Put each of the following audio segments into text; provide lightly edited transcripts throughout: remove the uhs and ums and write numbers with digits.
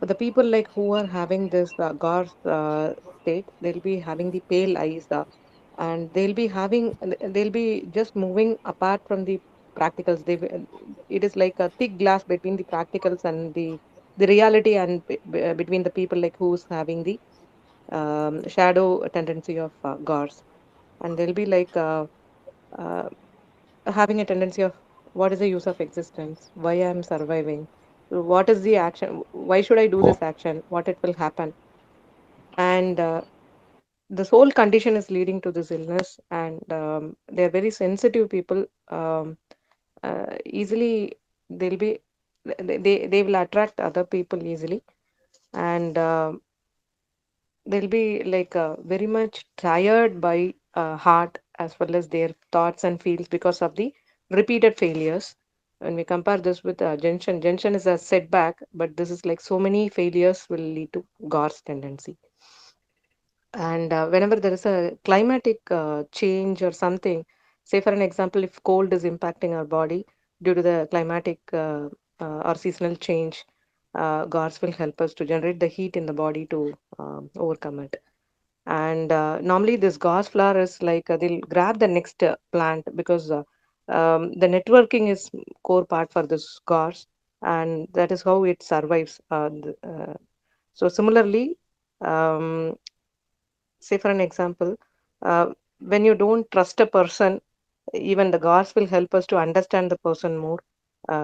For the people like who are having this Gorse state, they'll be having the pale eyes, and they'll be just moving apart from the practicals. It is like a thick glass between the practicals and the reality, and between the people like who's having the shadow tendency of Gorse, and they'll be like uh, having a tendency of what is the use of existence, why I'm surviving, what is the action, why should I do this action, what it will happen. And this whole condition is leading to this illness, and they're very sensitive people. Easily they'll be they will attract other people easily, and they'll be like very much tired by heart as well as their thoughts and feels because of the repeated failures. When we compare this with Genshin is a setback, but this is like so many failures will lead to Gorse tendency. And whenever there is a climatic change or something, say for an example, if cold is impacting our body due to the climatic or seasonal change, Gorse will help us to generate the heat in the body to overcome it. And normally this gauze flower is like they'll grab the next plant, because the networking is core part for this gauze, and that is how it survives. So similarly, um, say for an example, uh, when you don't trust a person, even the gauze will help us to understand the person more,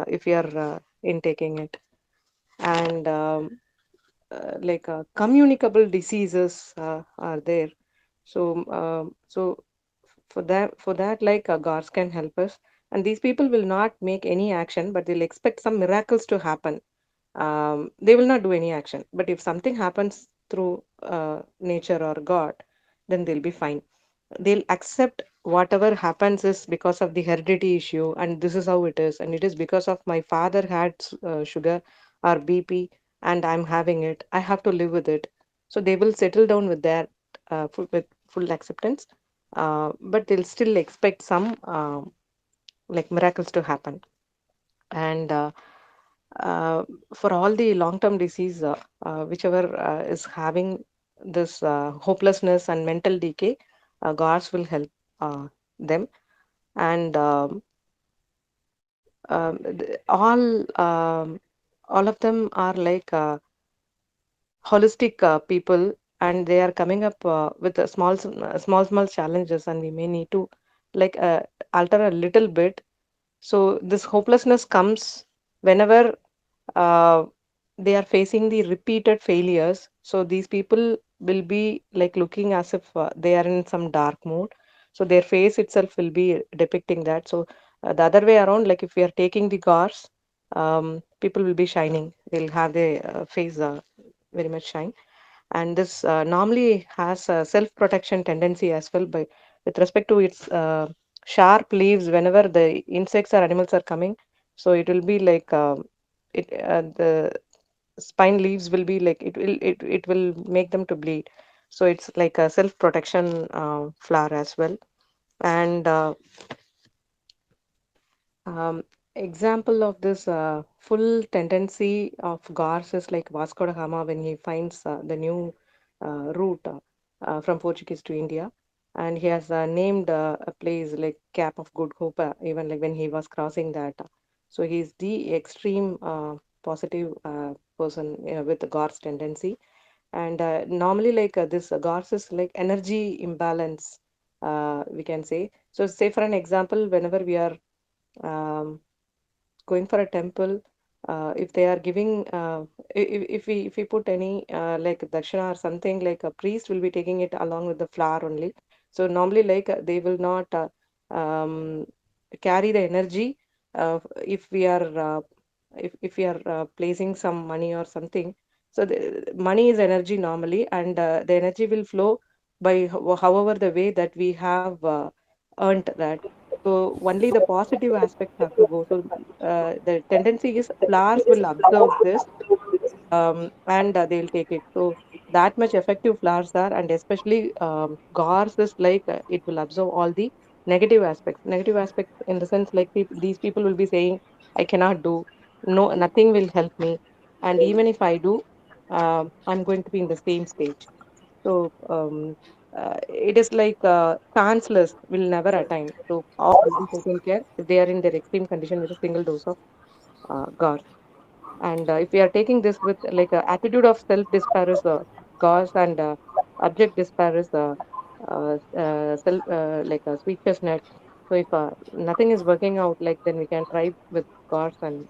if you are intaking it. And communicable diseases are there. So for that, like guards can help us, and these people will not make any action, but they'll expect some miracles to happen. They will not do any action, but if something happens through nature or God, then they'll be fine. They'll accept whatever happens is because of the heredity issue, and this is how it is, and it is because of my father had sugar or BP, and I'm having it, I have to live with it. So they will settle down with that, with full acceptance, but they'll still expect some like miracles to happen. And uh, for all the long-term disease, whichever is having this hopelessness and mental decay, GARS will help them. And all of them are like holistic people, and they are coming up with a small challenges, and we may need to like alter a little bit. So this hopelessness comes whenever uh, they are facing the repeated failures. So these people will be like looking as if they are in some dark mode. So their face itself will be depicting that. So the other way around, like if we are taking the gars, people will be shining. They'll have their face very much shine. And this normally has a self-protection tendency as well, by with respect to its sharp leaves. Whenever the insects or animals are coming, so it will be like the spine leaves will be like it will make them to bleed. So it's like a self-protection flower as well. And um, example of this full tendency of Garce is like Vasco da Gama when he finds the new route from Portuguese to India, and he has named a place like Cap of Good Hope, even like when he was crossing that. So he's the extreme positive person with the Garce tendency, and normally like this Garce is like energy imbalance, we can say. So say for an example, whenever we are um, going for a temple, if they are giving if we put any like dakshina or something, like a priest will be taking it along with the flower only. So normally like they will not um, carry the energy. If we are if we are placing some money or something, so the money is energy normally, and the energy will flow by however the way that we have earned that. So only the positive aspects have to go. So the tendency is flowers will observe this, and they'll take it. So that much effective flowers are, and especially gars is like it will absorb all the negative aspects. Negative aspects in the sense like these people will be saying, I cannot do, no, nothing will help me, and even if I do. I'm going to be in the same stage. So it is like chanceless will never attain. So all will be taken care if they are in their extreme condition with a single dose of GARS. And if we are taking this with like a attitude of self despair is GARS and object despair is self like a sweet chestnut. So if nothing is working out, like then we can try with GARS and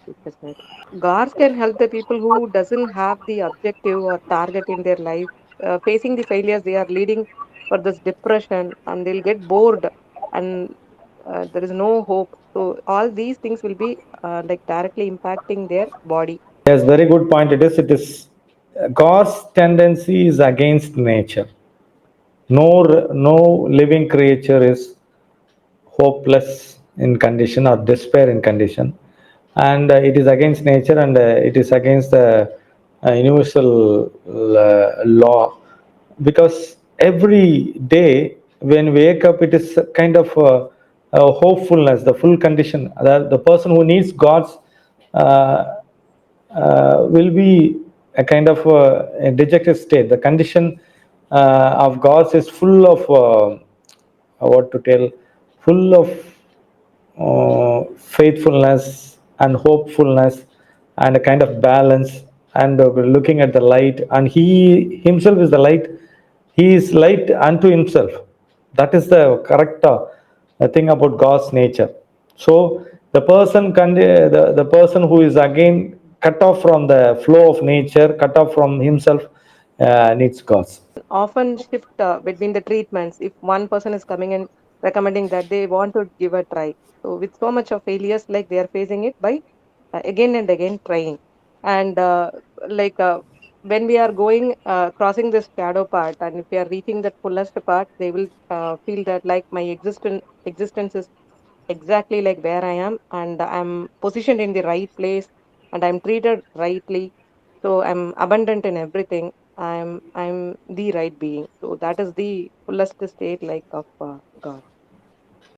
sweet chestnut. GARS can help the people who doesn't have the objective or target in their life, facing the failures they are leading for this depression, and they'll get bored, and there is no hope. So all these things will be like directly impacting their body. Yes, very good point. It is God's tendency is against nature. No living creature is hopeless in condition or despair in condition, and it is against nature, and it is against the universal law, because every day when we wake up, it is a kind of hopefulness, the full condition. The person who needs God's uh, will be a kind of a dejected state. The condition of God's is full of what to tell, full of faithfulness and hopefulness and a kind of balance, and looking at the light, and he himself is the light. He is light unto himself. That is the correct thing about God's nature. So the person who is again cut off from the flow of nature, cut off from himself, needs God's. Often shift between the treatments if one person is coming and recommending that they want to give a try. So with so much of failures, like they are facing it by again and again trying. And like when we are going crossing this shadow part, and if we are reaching that fullest part, they will feel that like my existence is exactly like where I am, and I'm positioned in the right place, and I'm treated rightly. So I'm abundant in everything. I'm the right being. So that is the fullest state like of God.